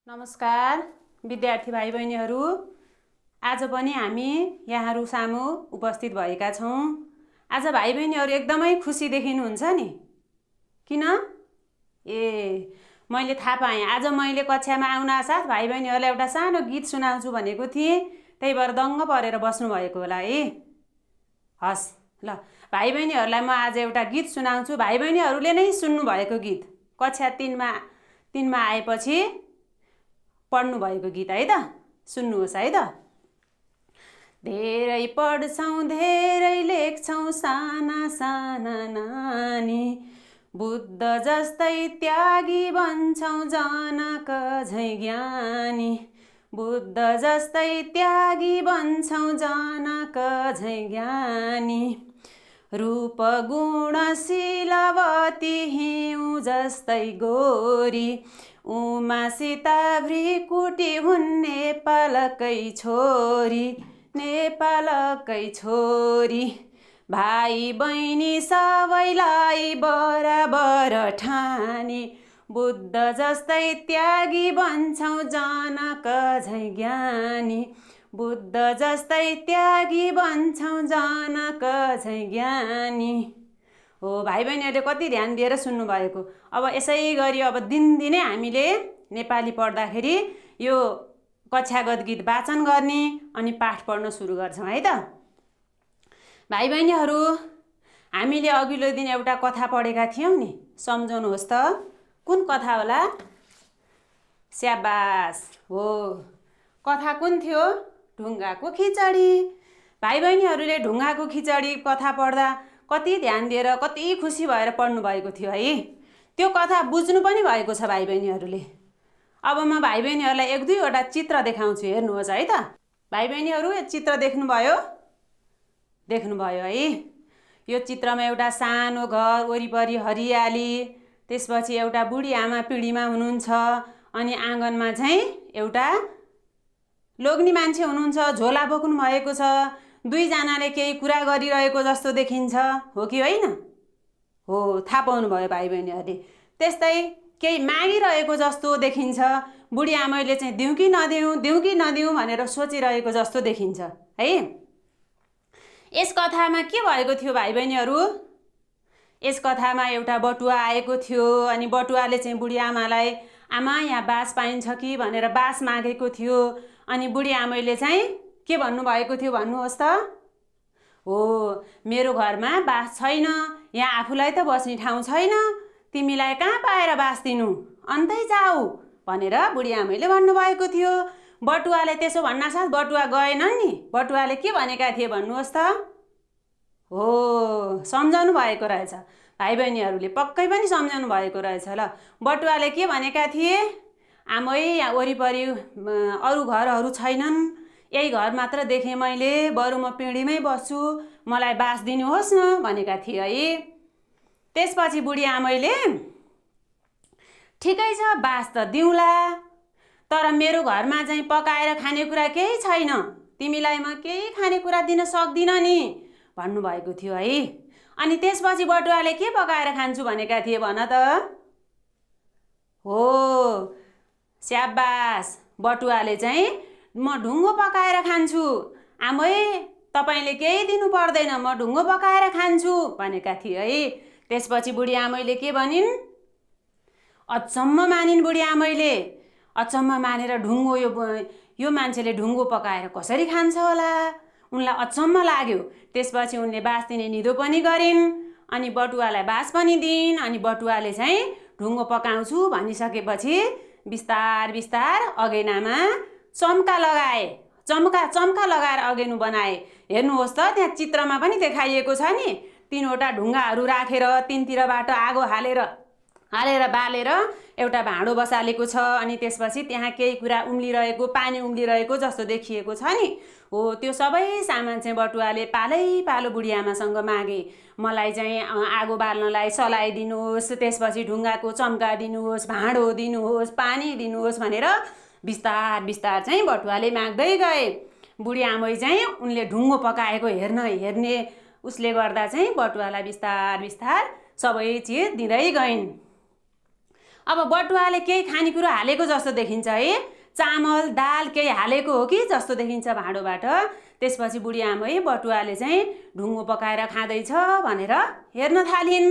नमस्कार विद्यार्थी भाइ बहिनीहरू, आज पनि हामी यहाँहरू सामु उपस्थित भएका छौँ। आज भाइ बहिनीहरू एकदमै खुसी देखिनुहुन्छ नि। किन? मैले थाहा पाएँ। आज मैले कक्षामा आउनासाथ भाइ बहिनीहरूलाई एउटा सानो गीत सुनाउँछु भनेको थिएँ, त्यही भएर दङ्ग परेर बस्नु भएको होला है। हस् ल, भाइ बहिनीहरूलाई म आज एउटा गीत सुनाउँछु। भाइ बहिनीहरूले नै सुन्नु भएको गीत, कक्षा 3मा आएपछि पढ्नु भएको गीत है त। सुन्नुहोस् है त। धेरै पढ्छौँ धेरै लेख्छौँ साना साना नानी, बुद्ध जस्तै त्यागी बन्छौँ जनक झैँ ज्ञानी, बुद्ध जस्तै त्यागी बन्छौँ जनक झैँ ज्ञानी, रूप गुण शीलवती हिउँ जस्तै गोरी, उमा सीता भ्रिकुटी हुन् नेपालकै छोरी, नेपालकै छोरी, भाइ बहिनी सबैलाई बराबर ठानी, बुद्ध जस्तै त्यागी बन्छौँ जनक झैँ ज्ञानी, बुद्ध जस्तै त्यागी बन्छौँ जनक झैँ ज्ञानी। हो भाइ बहिनीहरूले कति ध्यान दिएर सुन्नु भएको। अब यसै गरी अब दिनदिनै हामीले नेपाली पढ्दाखेरि यो कक्षागत गीत वाचन गर्ने अनि पाठ पढ्न सुरु गर्छौँ है त। भाइ बहिनीहरू, हामीले अघिल्लो दिन एउटा कथा पढेका थियौँ नि, सम्झाउनुहोस् त कुन कथा होला? स्याबास हो, कथा कुन थियो? ढुङ्गाको खिचडी। भाइ बहिनीहरूले ढुङ्गाको खिचडी कथा पढ्दा कति ध्यान दिएर कति खुसी भएर पढ्नु भएको थियो है। त्यो कथा बुझ्नु पनि भएको छ भाइ बहिनीहरूले। अब म भाइ बहिनीहरूलाई एक दुईवटा चित्र देखाउँछु, हेर्नुहोस् है त। भाइ बहिनीहरू यो चित्र देख्नुभयो? देख्नुभयो है। यो चित्रमा एउटा सानो घर, वरिपरि हरियाली, त्यसपछि एउटा बुढी आमा पिँढीमा हुनुहुन्छ, अनि आँगनमा चाहिँ एउटा लोग्ने मान्छे हुनुहुन्छ, झोला बोक्नु भएको छ, दुईजनाले केही कुरा गरिरहेको जस्तो देखिन्छ, हो कि होइन? हो, थाहा पाउनुभयो भाइ बहिनीहरूले। त्यस्तै केही मागिरहेको जस्तो देखिन्छ, बुढी आमैले चाहिँ दिउँ कि नदिउँ भनेर सोचिरहेको जस्तो देखिन्छ है। यस कथामा के भएको थियो भाइ बहिनीहरू? यस कथामा एउटा बटुवा आएको थियो, अनि बटुवाले चाहिँ बुढी आमालाई आमा यहाँ बास पाइन्छ कि भनेर बास मागेको थियो। अनि बुढी आमैले चाहिँ के भन्नुभएको थियो भन्नुहोस् त? हो, मेरो घरमा बास छैन, यहाँ आफूलाई त बस्ने ठाउँ छैन, तिमीलाई कहाँ पाएर बास दिनु, अन्तै जाऊ भनेर बुढी आमैले भन्नुभएको थियो। बटुवाले त्यसो भन्नासाथ बटुवा गएनन् नि। बटुवाले के भनेका थिए भन्नुहोस् त? हो, सम्झाउनु भएको रहेछ भाइ बहिनीहरूले, पक्कै पनि सम्झाउनु भएको रहेछ। ल, बटुवाले के भनेका थिए? आमै यहाँ वरिपरि अरू घरहरू छैनन्, यही घर मात्र देखेँ मैले, बरु म पिँढीमै बस्छु, मलाई बास दिनुहोस् न भनेका थिए है। त्यसपछि बुढी आमैले ठिकै छ बास त दिउँला, तर मेरो घरमा चाहिँ पकाएर खानेकुरा केही छैन, तिमीलाई म केही खानेकुरा दिन सक्दिनँ नि भन्नुभएको थियो है। अनि त्यसपछि बटुवाले के पकाएर खान्छु भनेका थिए भन त? हो, स्याबास, बटुवाले चाहिँ म ढुङ्गो पकाएर खान्छु, आमै तपाईँले केही दिनु पर्दैन, म ढुङ्गो पकाएर खान्छु भनेका थिए है। त्यसपछि बुढी आमैले के भनिन्? अचम्म मानिन् बुढी आमैले। अचम्म मानेर ढुङ्गो यो मान्छेले ढुङ्गो पकाएर कसरी खान्छ होला, उनलाई अचम्म लाग्यो। त्यसपछि उनले बास दिने निधो पनि गरिन्, अनि बटुवालाई बास पनि दिइन्। अनि बटुवाले चाहिँ ढुङ्गो पकाउँछु भनिसकेपछि बिस्तार बिस्तार अगेनामा चम्का लगाए, चम्का लगाएर अगेनु बनाए। हेर्नुहोस् त, त्यहाँ चित्रमा पनि देखाइएको छ नि, 3वटा ढुङ्गाहरू राखेर तिनतिरबाट आगो हालेर बालेर एउटा भाँडो बसालेको छ, अनि त्यसपछि त्यहाँ केही कुरा उम्लिरहेको, पानी उम्लिरहेको जस्तो देखिएको छ नि। हो, त्यो सबै सामान चाहिँ बटुवाले पालो बुढी आमासँग मागे। मलाई चाहिँ आगो बाल्नलाई सलाई दिनुहोस्, त्यसपछि ढुङ्गाको चम्का दिनुहोस्, भाँडो दिनुहोस्, पानी दिनुहोस् भनेर बिस्तार बिस्तार चाहिँ बटुवाले माग्दै गए। बुढी आमै चाहिँ उनले ढुङ्गो पकाएको हेर्ने उसले गर्दा चाहिँ बटुवालाई बिस्तार बिस्तार सबै चिज दिँदै गइन्। अब बटुवाले केही खानेकुरा हालेको जस्तो देखिन्छ है, चामल दाल केही हालेको हो कि जस्तो देखिन्छ भाँडोबाट। त्यसपछि बुढी आमै बटुवाले चाहिँ ढुङ्गो पकाएर खाँदैछ भनेर हेर्न थालिन्।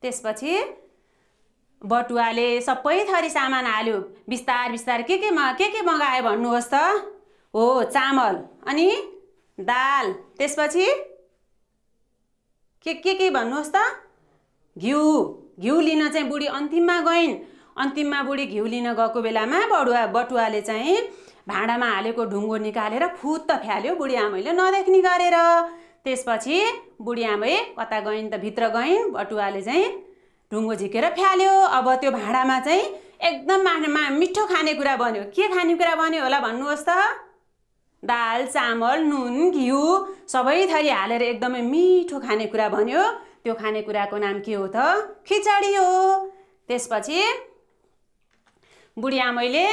त्यसपछि बटुवाले सबै थरी सामान हाल्यो, बिस्तार बिस्तार के मगायो भन्नुहोस् त? हो, चामल अनि दाल, त्यसपछि के भन्नुहोस् त? घिउ लिन चाहिँ बुढी अन्तिममा गइन्। अन्तिममा बुढी घिउ लिन गएको बेलामा बटुवाले चाहिँ भाँडामा हालेको ढुङ्गो निकालेर फुत्त फ्याल्यो बुढी आमैले नदेख्ने गरेर। त्यसपछि बुढी आमै कता गइन् त? भित्र गइन्। बटुवाले चाहिँ ढुङ्गो झिकेर फ्याल्यो। अब त्यो भाँडामा चाहिँ एकदम मिठो खानेकुरा बन्यो। के खानेकुरा बन्यो होला भन्नुहोस् त? दाल, चामल, नुन, घिउ सबै थरी हालेर एकदमै मिठो खानेकुरा बन्यो। त्यो खानेकुराको नाम के हो त? खिचडी हो। त्यसपछि बुढी आमैले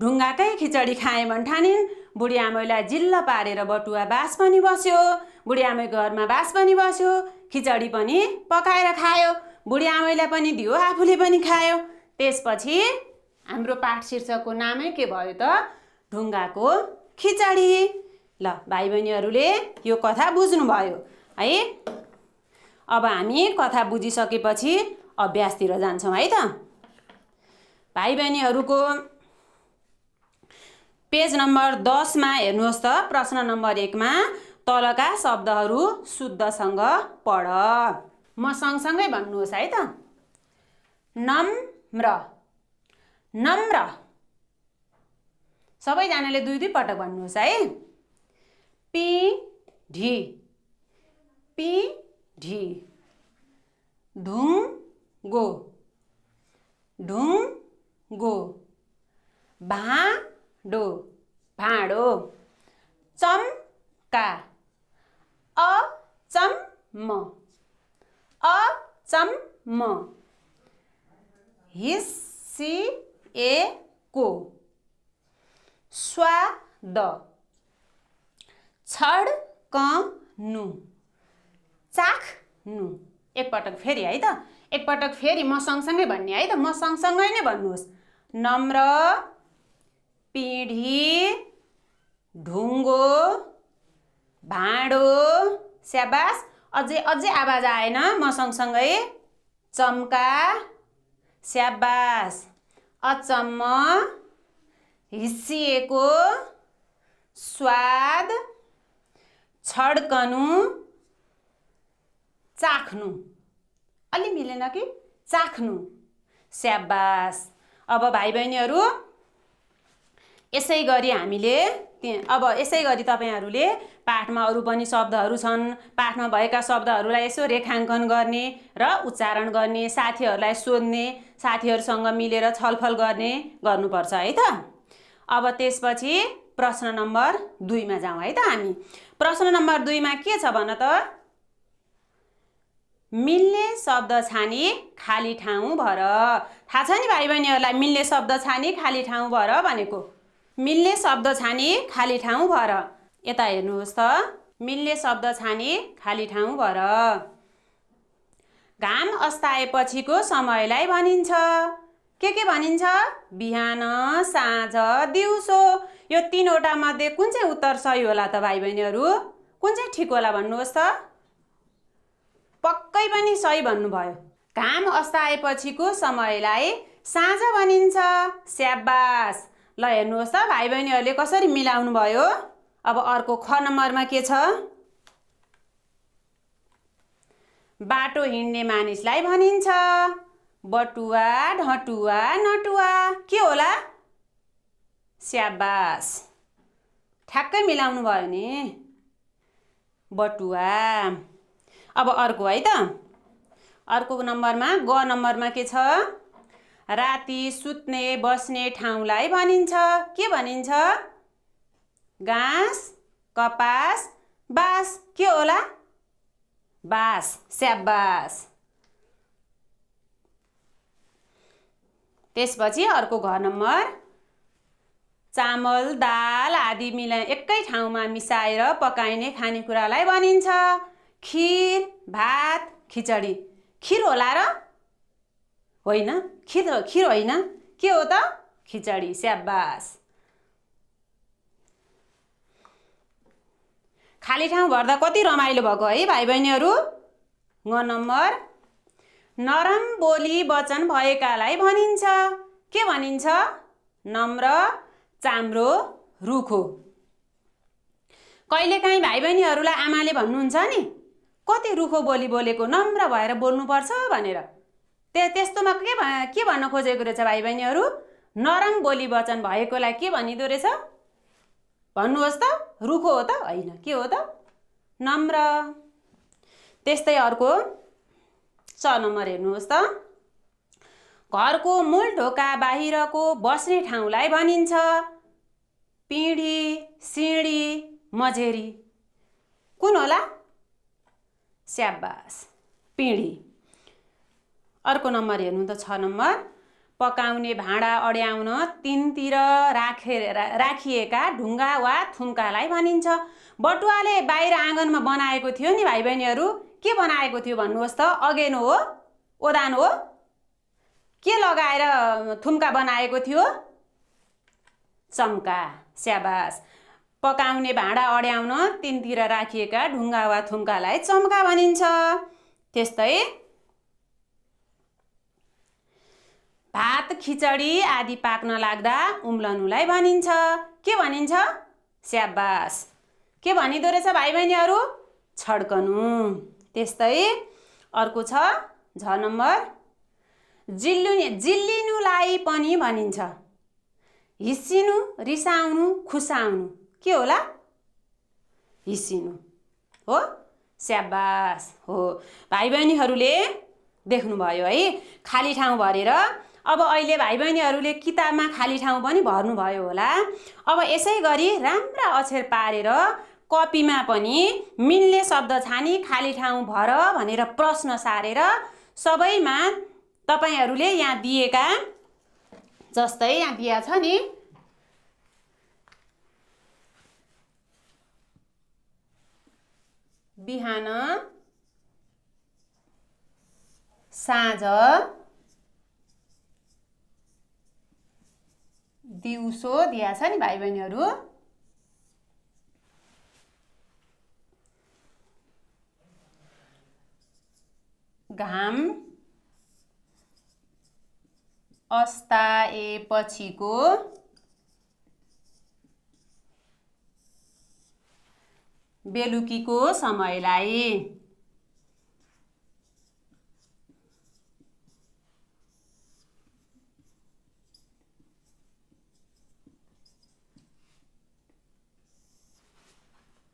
ढुङ्गाकै खिचडी खाए भन्ठानिन्। बुढी आमैलाई जिल्ल पारेर बटुवा बास पनि बस्यो। बुढी आमैको घरमा बास पनि बस्यो, खिचडी पनि पकाएर खायो। बुढी आमैलाई पनि दियो, आफूले पनि खायो। त्यसपछि हाम्रो पाठ शीर्षकको नामै के भयो त? ढुङ्गाको खिचडी। ल भाइ बहिनीहरूले यो कथा बुझ्नुभयो है। अब हामी कथा बुझिसकेपछि अभ्यासतिर जान्छौँ है त। भाइ बहिनीहरूको पेज नम्बर 10 मा हेर्नुहोस् त। प्रश्न नम्बर 1 मा तलका शब्दहरू शुद्धसँग पढ। म सँगसँगै भन्नुहोस् है त। नम्र, नम्र। सबैजनाले दुई दुई पटक भन्नुहोस् है। पिढी, पिढी। ढुङ्गो, ढुङ्गो। भाँडो, भाँडो। चम्का, अचम्म, अचम्म। हिस्सिएको, स्वाद। छड्कनु, चाख्नु। एकपटक फेरि है त। एकपटक फेरि म सँगसँगै भन्ने है त। म सँगसँगै नै भन्नुहोस्। नम्र, पिँढी, ढुङ्गो, भाँडो। स्याबास। अझै आवाज आएन। म सँगसँगै। चम्का, स्याबास। अचम्म, हिस्सिएको, स्वाद, छड्कनु, चाख्नु। अलि मिलेन कि? चाख्नु। स्याबास। अब भाइ बहिनीहरू यसै गरी तपाईँहरूले पाठमा अरू पनि शब्दहरू छन्। पाठमा भएका शब्दहरूलाई यसो रेखाङ्कन गर्ने र उच्चारण गर्ने, साथीहरूलाई सोध्ने, साथीहरूसँग मिलेर छलफल गर्नुपर्छ है त। अब त्यसपछि प्रश्न नम्बर 2 मा जाउँ है त हामी। प्रश्न नम्बर 2 मा के छ भन त? मिल्ने शब्द छानी खाली ठाउँ भर। थाहा छ नि भाइ बहिनीहरूलाई मिल्ने शब्द छानी खाली ठाउँ भर भनेको? मिल्ने शब्द छानी खाली ठाउँ भर। यता हेर्नुहोस् त। मिल्ने शब्द छानी खाली ठाउँ भर। घाम अस्ताएपछिको समयलाई भनिन्छ। के भनिन्छ? बिहान, साँझ, दिउँसो। यो 3वटा मध्ये कुन चाहिँ उत्तर सही होला त भाइ बहिनीहरू? कुन चाहिँ ठिक होला भन्नुहोस् त? पक्कै पनि सही भन्नुभयो। घाम अस्ताएपछिको समयलाई साँझ भनिन्छ। स्याबास। ल हेर्नुहोस् त भाइ बहिनीहरूले कसरी मिलाउनु भयो। अब अर्को ख नम्बरमा के छ? बाटो हिँड्ने मानिसलाई भनिन्छ। बटुवा, ढटुवा, नटुवा। के होला? स्याबास। ठ्याक्कै मिलाउनु भयो नि। बटुवा। अब अर्को है त। अर्को नम्बरमा ग नम्बरमा के छ? राति सुत्ने बस्ने ठाउँलाई भनिन्छ। के भनिन्छ? घाँस, कपास, बाँस। के होला? बाँस। स्याबास। त्यसपछि अर्को घ नम्बर चामल, दाल आदि एकै ठाउँमा मिसाएर पकाइने खानेकुरालाई भनिन्छ। खिर, भात, खिचडी। खिर होला र? होइन, खिर होइन, के हो त? खिचडी। स्याबास। खाली ठाउँ भर्दा कति रमाइलो भएको है भाइ बहिनीहरू। ग नम्बर, नरम बोली वचन भएकालाई भनिन्छ, के भनिन्छ? नम्र, चाम्रो, रुखो। कहिलेकाहीँ भाइ बहिनीहरूलाई आमाले भन्नुहुन्छ नि, कति रुखो बोली बोलेको, नम्र भएर बोल्नुपर्छ भनेर। त्यस्तोमा के भन्न खोजेको रहेछ भाइ बहिनीहरू? नरम बोली वचन भएकोलाई के भनिदो रहेछ? भन्नुहोस् त, रुखो हो त? होइन, के हो त? नम्र। त्यस्तै अर्को 6 नम्बर हेर्नुहोस् त। घरको मूल ढोका बाहिरको बस्ने ठाउँलाई भनिन्छ पिँढी, सिँढी, मझेरी। कुन होला? स्याबास, पिँढी। अर्को नम्बर हेर्नु त 6 नम्बर। पकाउने भाँडा अड्याउन तिनतिर राखिएका ढुङ्गा वा थुम्कालाई भनिन्छ। बटुवाले बाहिर आँगनमा बनाएको थियो नि भाइ बहिनीहरू, के बनाएको थियो भन्नुहोस् त? अगेनो हो, ओदान हो? के लगाएर थुम्का बनाएको थियो? चम्का। स्याबास। पकाउने भाँडा अड्याउन तिनतिर राखिएका ढुङ्गा वा थुम्कालाई चम्का भनिन्छ। त्यस्तै भात, खिचडी आदि पाक्न लाग्दा उम्लनुलाई भनिन्छ, के भनिन्छ? स्याबास। के भनिदो रहेछ भाइ बहिनीहरू? छड्कनु। त्यस्तै अर्को छ 6 नम्बर। जिल्लिनुलाई पनि भनिन्छ हिस्सिनु, रिसाउनु, खुसाउनु। के होला? हिस्सिनु हो। स्याबास हो। भाइ बहिनीहरूले देख्नुभयो है, खाली ठाउँ भरेर। अब अहिले भाइ बहिनीहरूले किताबमा खाली ठाउँ पनि भर्नुभयो होला। अब यसै गरी राम्रा अक्षर पारेर कपीमा पनि मिल्ने शब्द छानी खाली ठाउँ भर भनेर प्रश्न सारेर सबैमा तपाईहरूले यहाँ दिएका, जस्तै यहाँ दिया छ नि, बिहान, साँझ, दिउँसो दिया छ नि भाइ बहिनीहरू। घाम अस्ताएपछिको बेलुकीको समयलाई।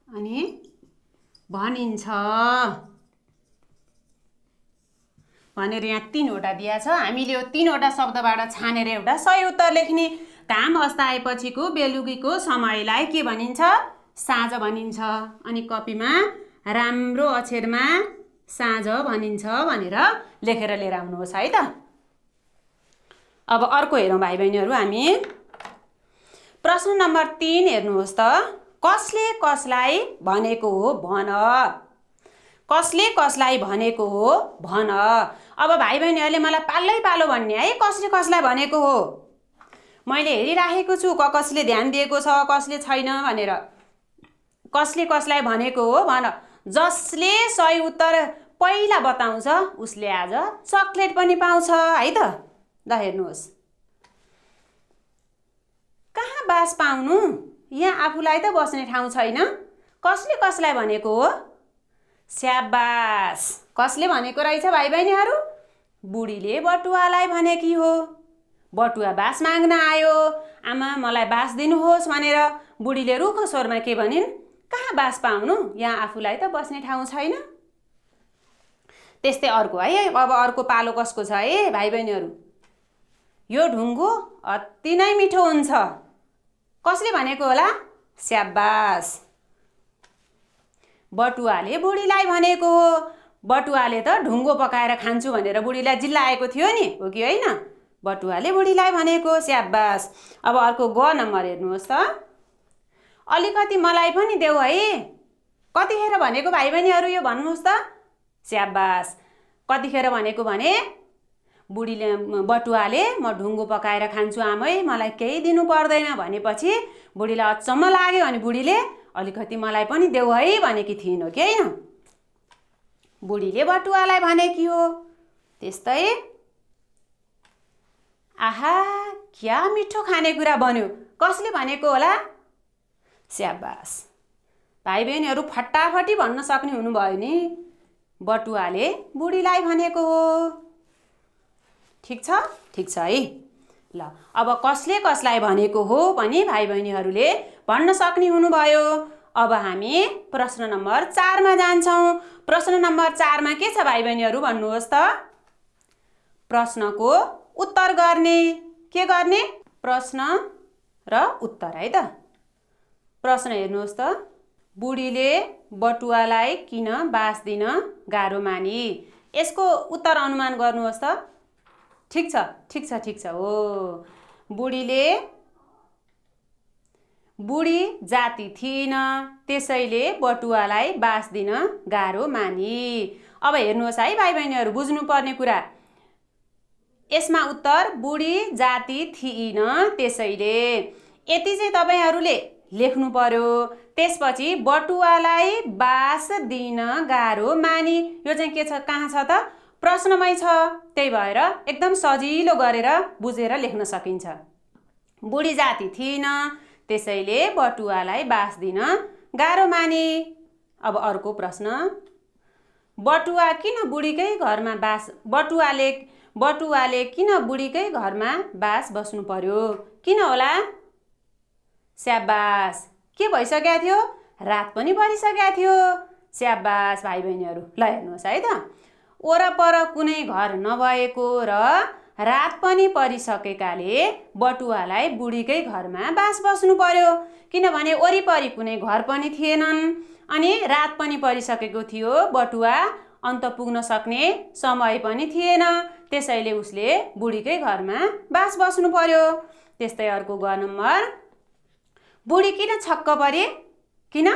अनि भनिन्छ भनेर यहाँ 3वटा दिया छ। हामीले यो 3वटा शब्दबाट छानेर एउटा सही उत्तर लेख्ने। घाम अस्ताएपछिको बेलुकीको समयलाई के भनिन्छ? साँझ भनिन्छ। अनि कपीमा राम्रो अक्षरमा साँझ भनिन्छ भनेर लेखेर लिएर आउनुहोस् है त। अब अर्को हेरौँ भाइ बहिनीहरू हामी। प्रश्न नम्बर 3 हेर्नुहोस् त। कसले कसलाई भनेको हो भन। कसले कसलाई भनेको हो भन। अब भाइ बहिनीहरूले मलाई पालै पालो भन्ने है, कसले कसलाई भनेको हो। मैले हेरिराखेको छु कसले ध्यान दिएको छ, कसले छैन भनेर। कसले कसलाई भनेको हो भन। जसले सही उत्तर पहिला बताउँछ उसले आज चकलेट पनि पाउँछ है त। ल हेर्नुहोस्, कहाँ बास पाउनु, यहाँ आफूलाई त बस्ने ठाउँ छैन। कसले कसलाई भनेको हो? स्याबास। कसले भनेको रहेछ भाइ बहिनीहरू? बुढीले बटुवालाई भनेकी हो। बटुवा बास माग्न आयो, आमा मलाई बास दिनुहोस् भनेर बुढीले रुखो स्वरमा के भनिन्? कहाँ बास पाउनु, यहाँ आफूलाई त बस्ने ठाउँ छैन। त्यस्तै अर्को है। अब अर्को पालो कसको छ है भाइ बहिनीहरू? यो ढुङ्गो अति नै मिठो हुन्छ। कसले भनेको होला? स्याबास। बटुवाले बुढीलाई भनेको हो। बटुवाले त ढुङ्गो पकाएर खान्छु भनेर बुढीलाई जिल्लाएको थियो नि, हो कि होइन? बटुवाले बुढीलाई भनेको। स्याबास। अब अर्को ग नम्बर हेर्नुहोस् त। अलिकति मलाई पनि देऊ है। कतिखेर भनेको भाइ बहिनीहरू यो भन्नुहोस् त? स्याबास। कतिखेर भनेको भने बटुवाले म ढुङ्गो पकाएर खान्छु आमै, मलाई केही दिनु पर्दैन भनेपछि बुढीलाई अचम्म लाग्यो अनि बुढीले अलिकति मलाई पनि देऊ है भनेकी थिइन्, हो कि होइन? बुढीले बटुवालाई भनेकी हो। त्यस्तै आहा क्या मिठो खानेकुरा बन्यो, कसले भनेको होला? स्याबास, भाइ बहिनीहरू फटाफटी भन्न सक्ने हुनुभयो नि, बटुवाले बुढीलाई भनेको हो। ठिक छ? ठिक छ है। ल अब कसले कसलाई भनेको हो पनि भाइ बहिनीहरूले भन्न सक्ने हुनुभयो। अब हामी प्रश्न नम्बर 4 मा जान्छौँ। प्रश्न नम्बर 4 मा के छ भाइ बहिनीहरू भन्नुहोस् त? प्रश्नको उत्तर गर्ने। के गर्ने? प्रश्न र उत्तर है त। प्रश्न हेर्नुहोस् त, बुढीले बटुवालाई किन बास दिन गाह्रो मानी? यसको उत्तर अनुमान गर्नुहोस् त। ठिक छ, ठिक छ, ठिक छ हो। बुढी जाति थिइन, त्यसैले बटुवालाई बास दिन गाह्रो मानी। अब हेर्नुहोस् है भाइ बहिनीहरू, बुझ्नुपर्ने कुरा, यसमा उत्तर बुढी जाति थिइन त्यसैले, यति चाहिँ तपाईँहरूले लेख्नु पर्यो। त्यसपछि बटुवालाई बास दिन गाह्रो मानी, यो चाहिँ के छ, कहाँ छ त? प्रश्नमै छ। त्यही भएर एकदम सजिलो गरेर बुझेर लेख्न सकिन्छ। बुढी जाति थिइन त्यसैले बटुवालाई बास दिन गाह्रो मानी। अब अर्को प्रश्न, बटुवाले किन बुढीकै घरमा बास बस्नु पर्यो? किन होला? स्याबास, के भइसकेको थियो? रात पनि परिसकेको थियो। स्याबास भाइ बहिनीहरू, ल हेर्नुहोस् है त, वरपर कुनै घर नभएको र रात पनि परिसकेकाले बटुवालाई बुढीकै घरमा बास बस्नु पर्यो, किनभने वरिपरि कुनै घर पनि थिएनन् अनि रात पनि परिसकेको थियो। बटुवा अन्त पुग्न सक्ने समय पनि थिएन, त्यसैले उसले बुढीकै घरमा बास बस्नु पर्यो। त्यस्तै अर्को ग नम्बर, बुढी किन छक्क परे? किन?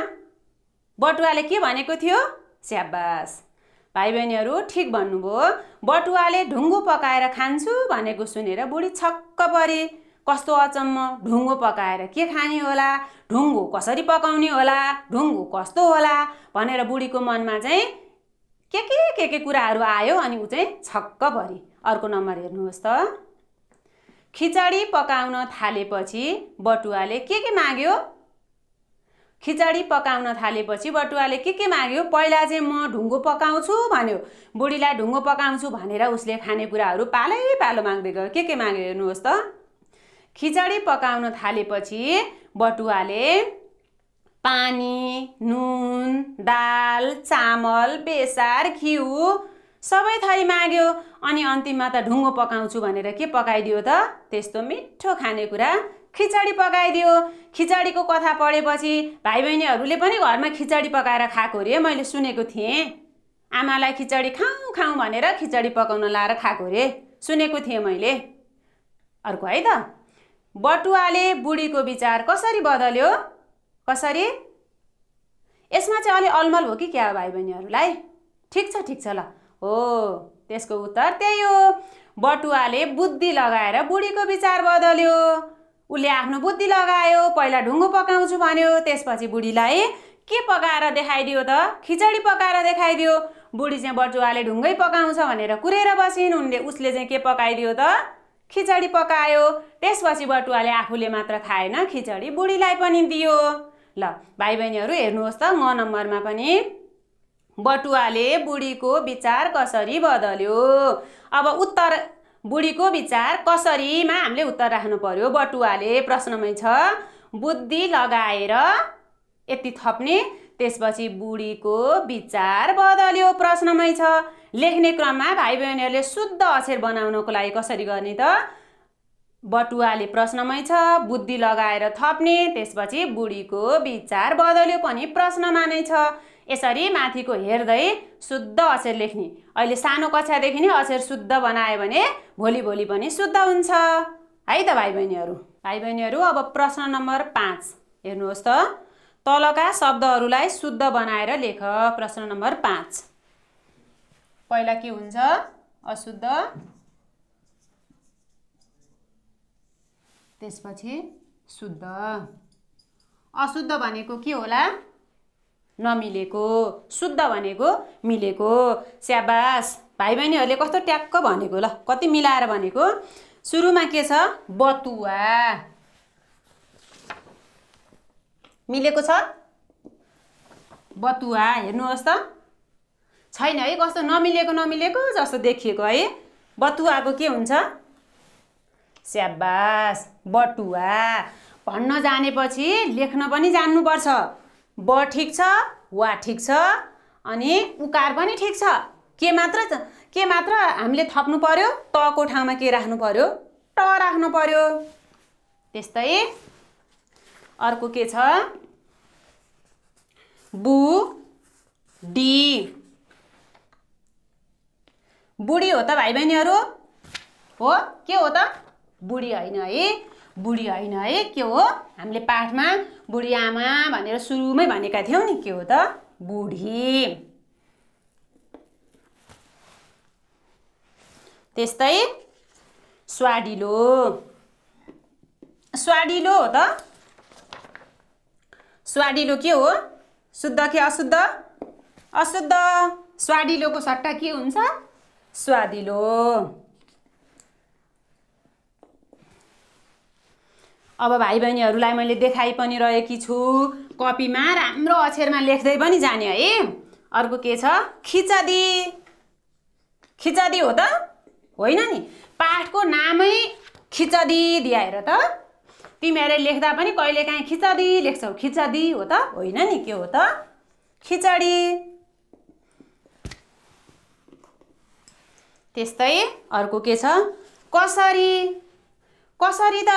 बटुवाले के भनेको थियो? स्याबास भाइ बहिनीहरू, ठिक भन्नुभयो। बटुवाले ढुङ्गो पकाएर खान्छु भनेको सुनेर बुढी छक्क परे। कस्तो अचम्म, ढुङ्गो पकाएर के खाने होला, ढुङ्गो कसरी पकाउने होला, ढुङ्गो कस्तो होला भनेर बुढीको मनमा चाहिँ के कुराहरू आयो अनि ऊ चाहिँ छक्क परी। अर्को नम्बर हेर्नुहोस् त, खिचडी पकाउन थालेपछि बटुवाले के माग्यो? खिचडी पकाउन थालेपछि बटुवाले के माग्यो? पहिला चाहिँ म ढुङ्गो पकाउँछु भन्यो। बुढीलाई ढुङ्गो पकाउँछु भनेर उसले खानेकुराहरू पालै पालो माग्दै गयो। के माग्यो हेर्नुहोस् त, खिचडी पकाउन थालेपछि बटुवाले पानी, नुन, दाल, चामल, बेसार, घिउ सबै थरी माग्यो। अनि अन्तिममा त ढुङ्गो पकाउँछु भनेर के पकाइदियो त? त्यस्तो मिठो खानेकुरा खिचडी पकाइदियो। खिचडीको कथा पढेपछि भाइ बहिनीहरूले पनि घरमा खिचडी पकाएर खाएको रे, मैले सुनेको थिएँ। आमालाई खिचडी खाउँ भनेर खिचडी पकाउन लाएर खाएको रे, सुनेको थिएँ मैले। अर्को है त, बटुवाले बुढीको विचार कसरी बदल्यो? कसरी? यसमा चाहिँ अलि अलमल हो कि क्या भाइ बहिनीहरूलाई? ठिक छ ल हो, त्यसको उत्तर त्यही हो। बटुवाले बुद्धि लगाएर बुढीको विचार बदल्यो। उसले आफ्नो बुद्धि लगायो, पहिला ढुङ्गो पकाउँछु भन्यो, त्यसपछि बुढीलाई के पकाएर देखाइदियो त? खिचडी पकाएर देखाइदियो। बुढी चाहिँ बटुवाले ढुङ्गै पकाउँछ भनेर कुरेर बसिन्, उसले चाहिँ के पकाइदियो त? खिचडी पकायो। त्यसपछि बटुवाले आफूले मात्र खाएन, खिचडी बुढीलाई पनि दियो। ल भाइ बहिनीहरू हेर्नुहोस् त, ग नम्बरमा पनि बटुवाले बुढीको विचार कसरी बदल्यो। अब उत्तर बुढीको विचार कसरीमा हामीले उत्तर राख्नु पर्यो। बटुवाले प्रश्नमै छ बुद्धि लगाएर यति थप्ने, त्यसपछि बुढीको विचार बदल्यो प्रश्नमै छ। लेख्ने क्रममा भाइ बहिनीहरूले शुद्ध अक्षर बनाउनको लागि कसरी गर्ने त? बटुवाले प्रश्नमै छ, बुद्धि लगाएर थप्ने, त्यसपछि बुढीको विचार बदल्यो पनि प्रश्नमा नै छ। यसरी माथिको हेर्दै शुद्ध अक्षर लेख्ने। अहिले सानो कक्षादेखि नै अक्षर शुद्ध बनायो भने भोलि पनि शुद्ध हुन्छ है त भाइ बहिनीहरू। भाइ बहिनीहरू अब प्रश्न नम्बर 5 हेर्नुहोस् त, तलका शब्दहरूलाई शुद्ध बनाएर लेख। प्रश्न नम्बर 5, पहिला के हुन्छ? अशुद्ध त्यसपछि शुद्ध। अशुद्ध भनेको के होला? नमिलेको। शुद्ध भनेको मिलेको। स्याबास, भाइ बहिनीहरूले कस्तो ट्याक्क भनेको ल, कति मिलाएर भनेको। सुरुमा के छ? बतुवा। मिलेको छ बतुवा, हेर्नुहोस् त, छैन है, कस्तो नमिलेको जस्तो देखिएको है। बतुवाको के हुन्छ? स्याबास, बटुवा। भन्न जानेपछि लेख्न पनि जान्नुपर्छ। ब ठिक छ, वा ठिक छ, अनि उकार पनि ठिक छ। के मात्र हामीले थप्नु पर्यो? तको ठाउँमा के राख्नु पर्यो? ट राख्नु पर्यो। त्यस्तै अर्को के छ? बुढी। बुढी हो त भाइ बहिनीहरू? हो, के हो त? बुढी होइन है, बुढी होइन है। के हो? हामीले पाठमा बुढी आमा भनेर सुरुमै भनेका थियौँ नि। के हो त? बुढी। त्यस्तै स्वादिलो। स्वादिलो हो त? स्वादिलो के हो? शुद्ध कि अशुद्ध? अशुद्ध। स्वादिलोको सट्टा के हुन्छ? स्वादिलो। अब भाइ बहिनीहरूलाई मैले देखाइ पनि रहेकी छु। कपीमा राम्रो अक्षरमा लेख्दै पनि जाने है। अर्को के छ? खिचडी। खिचडी हो त? होइन नि, पाठको नामै खिचडी दिएर त तिमीहरूले लेख्दा पनि कहिलेकाहीँ खिचडी लेख्छौ। खिचडी हो त? होइन नि, के हो त? खिचडी। त्यस्तै अर्को के छ? कसरी। कसरी त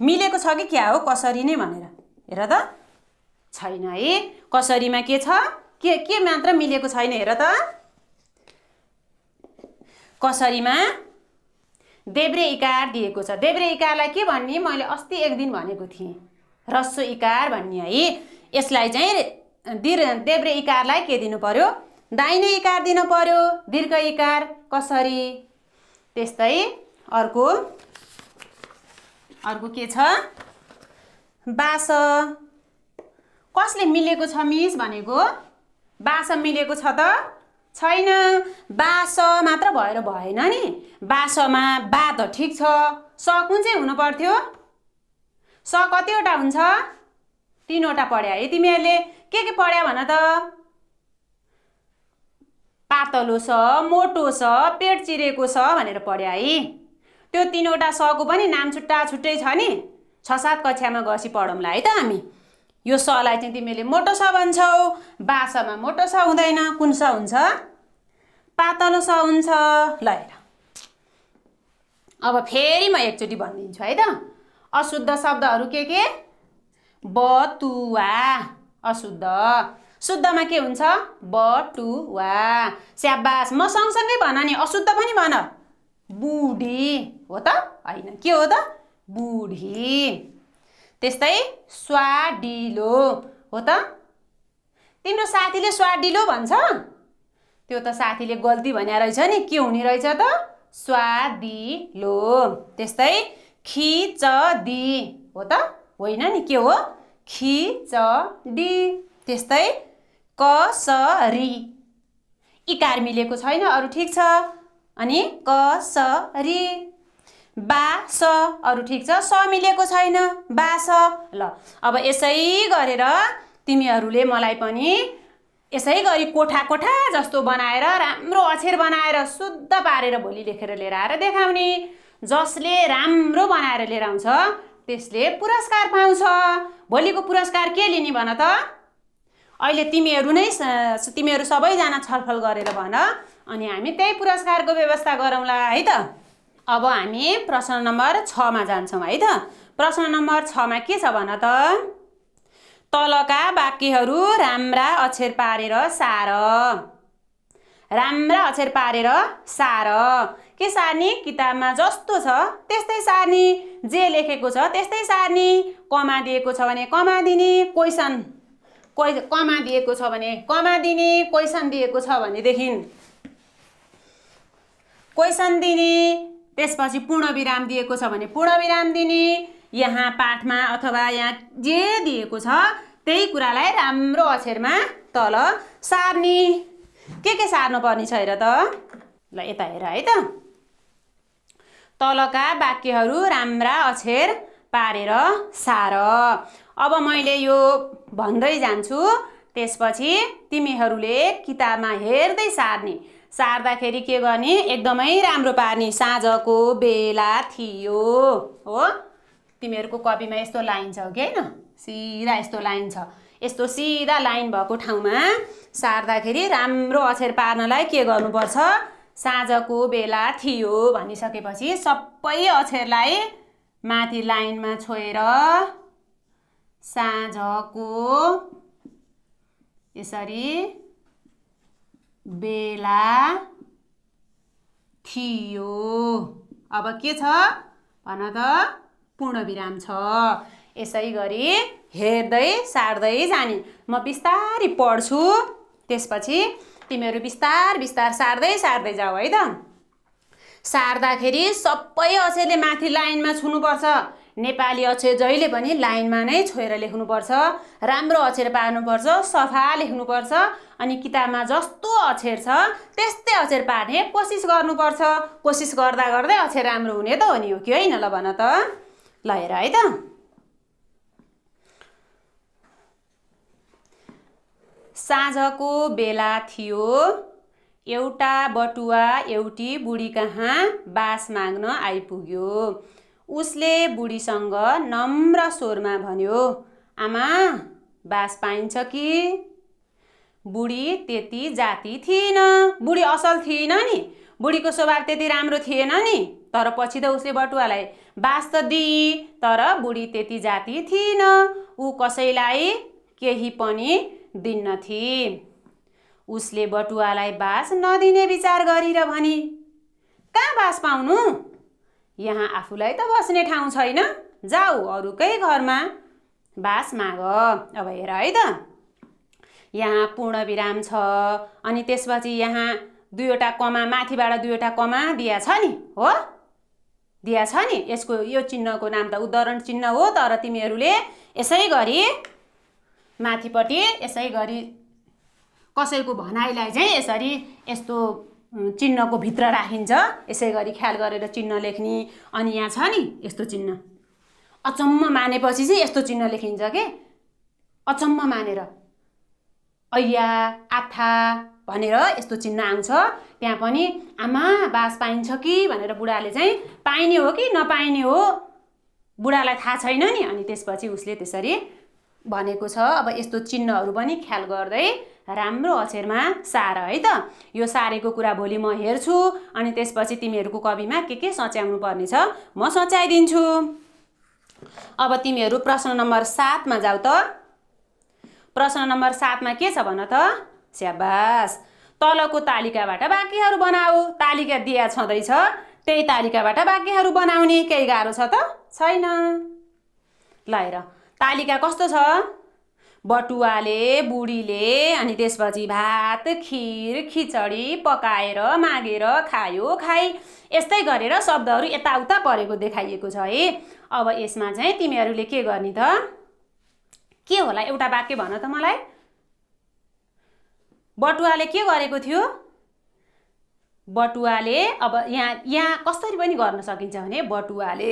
मिलेको छ कि क्या हो? कसरी नै भनेर हेर त, छैन है। कसरीमा के छ? के मात्र मिलेको छैन हेर त। कसरीमा देब्रे इकार दिएको छ। देब्रे इकारलाई के भन्ने? मैले अस्ति एक दिन भनेको थिएँ, ह्रस्व इकार भन्ने है। यसलाई चाहिँ देब्रे इकारलाई के दिनु पर्यो? दाहिने इकार दिनु पर्यो, दीर्घ इकार। कसरी। त्यस्तै अर्को के छ? बास। कसले मिलेको छ मिस भनेको? बास मिलेको छ त? छैन। बास मात्र भएर भएन नि। बासमा बा त ठिक छ, स कुन चाहिँ हुनु पर्थ्यो? स कतिवटा हुन्छ? 3वटा पढ्या है तिमीहरूले। के पढ्या भन त? पातलो स, मोटो स, पेट चिरेको स भनेर पढ्या है। त्यो 3वटा सको पनि नाम छुट्टै छ नि। 6-7 कक्षामा गएपछि पढौँला है त हामी। यो सलाई चाहिँ तिमीले मोटो स भन्छौ। बासमा मोटो स हुँदैन। कुन स हुन्छ? पातलो स हुन्छ। ल हेर, अब फेरि म एकचोटि भनिदिन्छु है त। अशुद्ध शब्दहरू के? बतुवा अशुद्ध। शुद्धमा के हुन्छ? बटुवा। स्याबास, म सँगसँगै भन नि, अशुद्ध पनि भन। बुढी हो त? होइन, के हो त? बुढी। त्यस्तै स्वादिलो हो त? तिम्रो साथीले स्वादिलो भन्छ? त्यो त साथीले गल्ती भन्या रहेछ नि। के हुने रहेछ त? स्वादिलो। त्यस्तै खिचडी हो त? होइन नि, के हो? खिचडी। त्यस्तै कसरी। इकार मिलेको छैन, अरू ठिक छ। अनि कसरी। बास, अरू ठिक छ। स मिलेको छैन, बास। ल अब यसै गरेर तिमीहरूले मलाई पनि यसै गरी कोठा जस्तो बनाएर, राम्रो अक्षर बनाएर, शुद्ध पारेर भोलि लेखेर लिएर आएर देखाउने। जसले राम्रो बनाएर लिएर आउँछ त्यसले पुरस्कार पाउँछ। भोलिको पुरस्कार के लिने भन त? अहिले तिमीहरू सबैजना छलफल गरेर भन, अनि हामी त्यही पुरस्कारको व्यवस्था गरौँला है त। अब हामी प्रश्न नम्बर 6 मा जान्छौँ है त। प्रश्न नम्बर 6 मा के छ भन त? तलका वाक्यहरू राम्रा अक्षर पारेर सार। राम्रा अक्षर पारेर सार। के सार्ने? किताबमा जस्तो छ त्यस्तै सार्ने। जे लेखेको छ त्यस्तै सार्ने। कमा दिएको छ भने कमा दिने। कमा दिएको छ भने कमा दिने। क्वेसन दिएको छ भनेदेखि क्वेसन दिने। त्यसपछि पूर्ण विराम दिएको छ भने पूर्ण विराम दिने। यहाँ पाठमा अथवा यहाँ जे दिएको छ त्यही कुरालाई राम्रो अक्षरमा तल सार्ने। के सार्नु पर्ने छ हेर त, ल यता हेर है त। तलका वाक्यहरू राम्रा अक्षर पारेर सार। अब मैले यो भन्दै जान्छु, त्यसपछि तिमीहरूले किताबमा हेर्दै सार्ने। सार्दाखेरि के गर्ने, एकदमै राम्रो पार्ने। साँझको बेला थियो हो, तिमीहरूको कपीमा यस्तो लाइन छ कि होइन, सिधा यस्तो लाइन छ। यस्तो सिधा लाइन भएको ठाउँमा सार्दाखेरि राम्रो अक्षर पार्नलाई के गर्नुपर्छ, साँझको बेला थियो भनिसकेपछि सबै अक्षरलाई माथि लाइनमा छोएर साँझको यसरी बेला थियो। अब के छ भन त, पूर्णविराम छ। यसै गरी हेर्दै सार्दै जाने। म बिस्तारै पढ्छु, त्यसपछि तिमीहरू बिस्तार बिस्तार सार्दै जाऊ है त। सार्दाखेरि सबै अक्षरले माथि लाइनमा छुनुपर्छ। नेपाली अक्षर जहिले पनि लाइनमा नै छोएर लेख्नुपर्छ। राम्रो अक्षर पार्नुपर्छ, सफा लेख्नुपर्छ। अनि किताबमा जस्तो अक्षर छ त्यस्तै अक्षर पार्ने कोसिस गर्नुपर्छ। कोसिस गर्दा गर्दै अक्षर राम्रो हुने त हो नि, हो कि होइन? ल भन त, ल हेर है त। साँझको बेला थियो, एउटा बटुवा एउटी बुढी कहाँ बास माग्न आइपुग्यो। उसले बुढीसँग नम्र स्वरमा भन्यो, आमा बास पाइन्छ कि? बुढी त्यति जाति थिएन। बुढी असल थिएन नि, बुढीको स्वभाव त्यति राम्रो थिएन नि। तर पछि त उसले बटुवालाई बास त दिई, तर बुढी त्यति जाति थिएन। ऊ कसैलाई केही पनि दिन्न थिए। उसले बटुवालाई बास नदिने विचार गरेर भनी, कहाँ बास पाउनु? यहाँ आफूलाई त बस्ने ठाउँ छैन, जाऊ अरूकै घरमा बास माग। अब हेर है त, यहाँ पूर्णविराम छ, अनि त्यसपछि यहाँ दुईवटा कमा, माथिबाट दुईवटा कमा दिया छ नि, हो दिया छ नि। यसको यो चिन्हको नाम त उद्धरण चिन्ह हो, तर तिमीहरूले यसै गरी माथिपट्टि यसै गरी कसैको भनाइलाई चाहिँ यसरी यस्तो चिन्हको भित्र राखिन्छ। यसै गरी ख्याल गरेर चिन्ह लेख्ने। अनि यहाँ छ नि यस्तो चिन्ह, अचम्म मानेपछि चाहिँ यस्तो चिन्ह लेखिन्छ के, अचम्म मानेर ऐया आथा भनेर यस्तो चिन्ह आउँछ। त्यहाँ पनि आमा बास पाइन्छ कि भनेर बुढाले चाहिँ पाइने हो कि नपाइने हो बुढालाई थाहा छैन नि। अनि त्यसपछि उसले त्यसरी भनेको छ। अब यस्तो चिन्हहरू पनि ख्याल गर्दै राम्रो अक्षरमा सार है त। यो सारेको कुरा भोलि म हेर्छु, अनि त्यसपछि तिमीहरूको कविमा के सच्याउनु पर्ने छ म सच्याइदिन्छु। अब तिमीहरू प्रश्न नम्बर 7 मा जाऊ त। प्रश्न नम्बर 7 मा के छ भन त, स्याबास। तलको तालिकाबाट वाक्यहरू बनाऊ। तालिका दिया छँदैछ, त्यही तालिकाबाट वाक्यहरू बनाउने। केही गाह्रो छ त छैन। ल हेर तालिका कस्तो छ, बटुवाले बुढीले अनि त्यसपछि भात खिर खिचडी पकाएर मागेर खायो खाई, यस्तै गरेर शब्दहरू यताउता परेको देखाइएको छ है। अब यसमा चाहिँ तिमीहरूले के गर्ने त, के होला एउटा वाक्य भन त मलाई। बटुवाले के गरेको थियो, बटुवाले अब यहाँ कसरी पनि गर्न सकिन्छ भने बटुवाले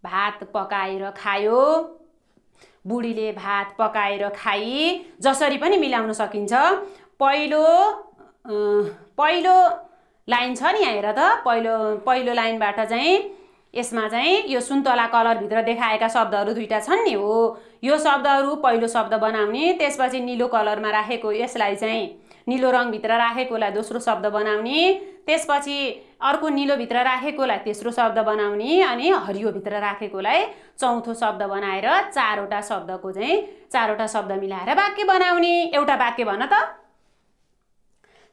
भात पकाएर खायो, बुढीले भात पकाएर खाई, जसरी पनि मिलाउन सकिन्छ। पहिलो लाइन छ नि यहाँ हेर त, पहिलो लाइनबाट चाहिँ यसमा चाहिँ यो सुन्तला कलरभित्र देखाएका शब्दहरू दुईटा छन् नि, हो यो शब्दहरू पहिलो शब्द बनाउने। त्यसपछि निलो कलरमा राखेको यसलाई चाहिँ निलो रङभित्र राखेकोलाई दोस्रो शब्द बनाउने। त्यसपछि अर्को निलोभित्र राखेकोलाई तेस्रो शब्द बनाउने, अनि हरियोभित्र राखेकोलाई चौथो शब्द बनाएर चारवटा शब्द मिलाएर वाक्य बनाउने। एउटा वाक्य भन त।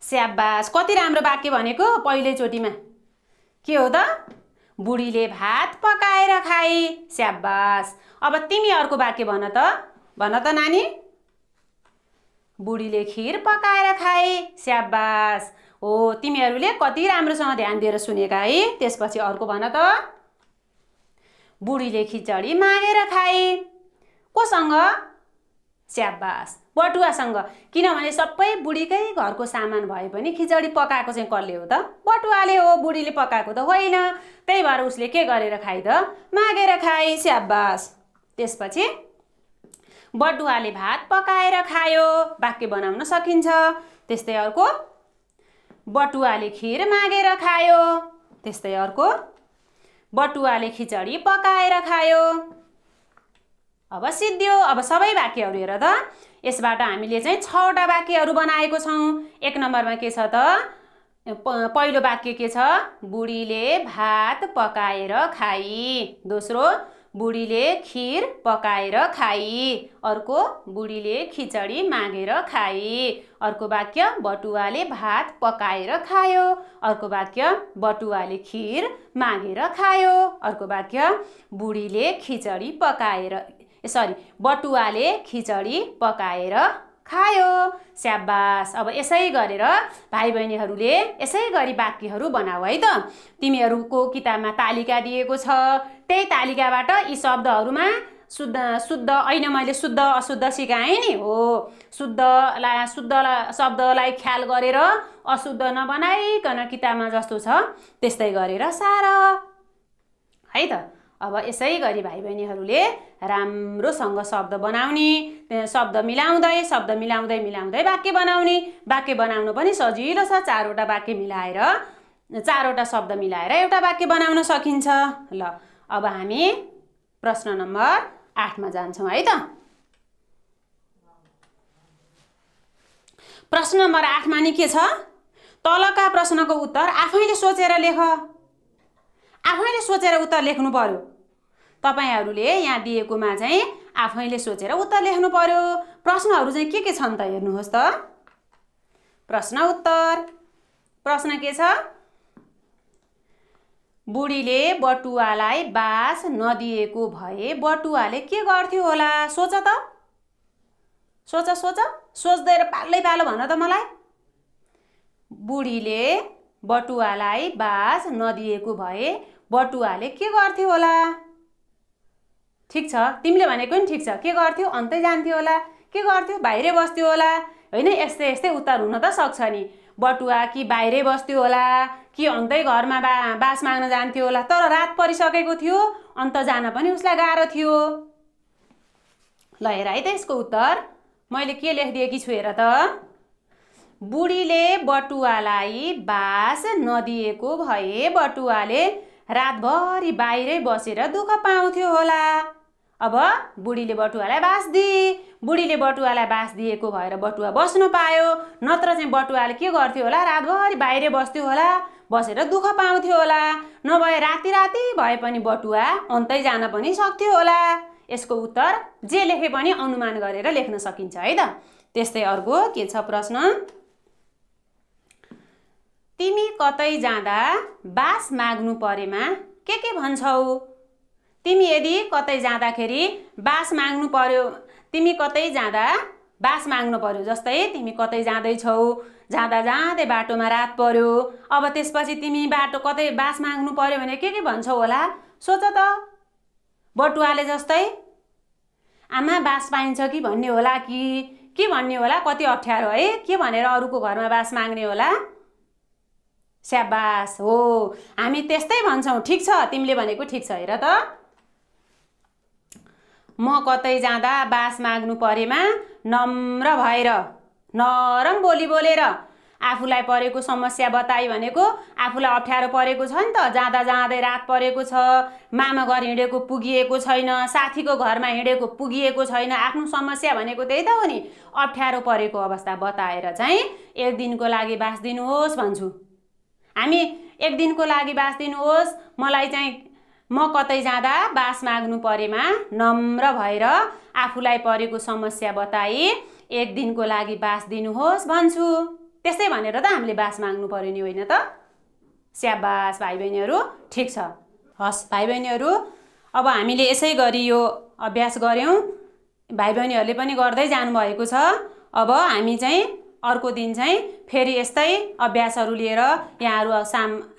स्याबास, कति राम्रो वाक्य भनेको पहिलोचोटिमा। के हो त, बुढीले भात पकाएर खाए। स्याबास। अब तिमी अर्को वाक्य भन त नानी। बुढीले खिर पकाएर खाए। स्याबास। हो, तिमीहरूले कति राम्रोसँग ध्यान दिएर सुनेका है। त्यसपछि अर्को भन त, बुढीले खिचडी मागेर खाए। कोसँग? स्याबास, बटुवासँग। किनभने सबै बुढीकै घरको सामान भए पनि खिचडी पकाएको चाहिँ कसले हो त? बटुवाले हो, बुढीले पकाएको त होइन। त्यही भएर उसले के गरेर खाइ त? मागेर खाए। स्याबास। त्यसपछि बटुवाले भात पकाएर खायो, वाक्य बनाउन सकिन्छ। त्यस्तै अर्को, बटुवाले खिर मागेर खायो। त्यस्तै अर्को, बटुवाले खिचडी पकाएर खायो। अब सिद्धियो। अब सबै वाक्यहरू हेर त। यसबाट हामीले चाहिँ 6 वटा वाक्यहरू बनाएको छौँ। 1 नम्बरमा के छ त? पहिलो वाक्य के छ? बुढीले भात पकाएर खाई। दोस्रो, बुढीले खिर पकाएर खाई। अर्को, बुढीले खिचडी मागेर खाई। अर्को वाक्य, बटुवाले भात पकाएर खायो। अर्को वाक्य, बटुवाले खिर मागेर खायो। अर्को वाक्य, बुढीले खिचडी पकाएर बटुवाले खिचडी पकाएर खायो। स्याबास। अब यसै गरेर भाइ बहिनीहरूले यसै गरी वाक्यहरू बनाऊ है त। तिमीहरूको किताबमा तालिका दिएको छ। त्यही तालिकाबाट यी शब्दहरूमा शुद्ध ऐन मैले शुद्ध अशुद्ध सिकाएँ नि हो। शुद्ध शब्दलाई ख्याल गरेर अशुद्ध नबनाइकन किताबमा जस्तो छ त्यस्तै गरेर सार है त। अब यसै गरी भाइ बहिनीहरूले राम्रोसँग शब्द बनाउने, शब्द मिलाउँदै वाक्य बनाउने। वाक्य बनाउन पनि सजिलो छ। 4 वटा वाक्य मिलाएर 4 वटा शब्द मिलाएर एउटा वाक्य बनाउन सकिन्छ। ल, अब हामी प्रश्न नम्बर 8 मा जान्छौँ है त। प्रश्न नम्बर 8 मा नि के छ? तलका प्रश्नको उत्तर आफैले सोचेर लेख। आफैले सोचेर उत्तर लेख्नु पर्यो। तपाईहरूले यहाँ दिएकोमा चाहिँ आफैले सोचेर उत्तर लेख्नु पर्यो। प्रश्नहरू चाहिँ के छन् त हेर्नुहोस् त। प्रश्न उत्तर। प्रश्न के छ? बुढीले बटुवालाई बास नदिएको भए बटुवाले के गर्थ्यो होला? सोच त। सोच। सोच्दै पालै पालो भन त मलाई। बुढीले बटुवालाई बास नदिएको भए बटुवाले के गर्थ्यो होला? ठिक छ, तिमीले भनेको नि ठिक छ। के गर्थ्यो? अन्तै जान्थ्यो होला। के गर्थ्यो? बाहिरै बस्थ्यो होला। होइन, यस्तै उत्तर हुन त सक्छ नि। बटुवा कि बाहिरै बस्थ्यो होला कि अन्तै घरमा बास माग्न जान्थ्यो होला। तर रात परिसकेको थियो, अन्त जान पनि उसलाई गाह्रो थियो। ल हेर है त यसको उत्तर मैले के लेखिदिएकी छु हेर त। बुढीले बटुवालाई बास नदिएको भए बटुवाले रातभरि बाहिरै बसेर दुःख पाउँथ्यो होला। अब बुढीले बटुवालाई बास दिए। बुढीले बटुवालाई बास दिएको भएर बटुवा बस्न पायो। नत्र चाहिँ बटुवाले के गर्थ्यो होला? रातभरि बाहिरै बस्थ्यो होला, बसेर दुःख पाउँथ्यो होला। नभए राति भए पनि बटुवा अन्तै जान पनि सक्थ्यो होला। यसको उत्तर जे लेखे पनि अनुमान गरेर लेख्न सकिन्छ है त। त्यस्तै अर्को के छ प्रश्न? तिमी कतै जाँदा बास माग्नु परेमा के भन्छौ? तिमी यदि कतै जाँदाखेरि बास माग्नु पर्यो, तिमी कतै जाँदा बास माग्नु पर्यो। जस्तै तिमी कतै जाँदैछौ, जाँदै बाटोमा रात पर्यो। अब त्यसपछि तिमी कतै बास माग्नु पर्यो भने के भन्छौ होला? सोच त। बटुवाले जस्तै आमा बास पाइन्छ कि भन्ने होला कि के भन्ने होला? कति अप्ठ्यारो है। के भनेर अरूको घरमा बास माग्ने होला? स्याबास हो, हामी त्यस्तै भन्छौँ। ठिक छ, तिमीले भनेको ठिक छ। हेर त, म कतै जाँदा बास माग्नु परेमा नम्र भएर नरम बोली बोलेर आफूलाई परेको समस्या बताई भनेको आफूलाई अप्ठ्यारो परेको छ नि त। जाँदै रात परेको छ, मामा घर हिँडेको पुगिएको छैन, साथीको घरमा हिँडेको पुगिएको छैन। आफ्नो समस्या भनेको त्यही त हो नि। अप्ठ्यारो परेको अवस्था बताएर चाहिँ 1 दिनको लागि बास दिनुहोस् भन्छु। हामी 1 दिनको लागि बास दिनुहोस्, मलाई चाहिँ म कतै जाँदा बास माग्नु परेमा नम्र भएर आफूलाई परेको समस्या बताई 1 दिनको लागि बास दिनुहोस् भन्छु। त्यस्तै भनेर त हामीले बास माग्नु पर्यो नि, होइन त? स्याबास भाइ बहिनीहरू, ठिक छ। हस् भाइ बहिनीहरू, अब हामीले यसै गरी यो अभ्यास गऱ्यौँ। भाइ बहिनीहरूले पनि गर्दै जानुभएको छ। अब हामी चाहिँ अर्को दिन चाहिँ फेरि यस्तै अभ्यासहरू लिएर यहाँहरू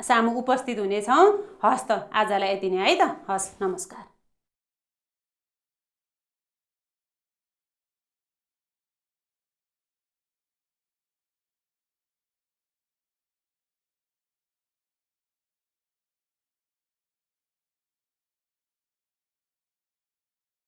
सामु उपस्थित हुनेछौँ। हस् त, आजलाई यति नै है त। हस्, नमस्कार।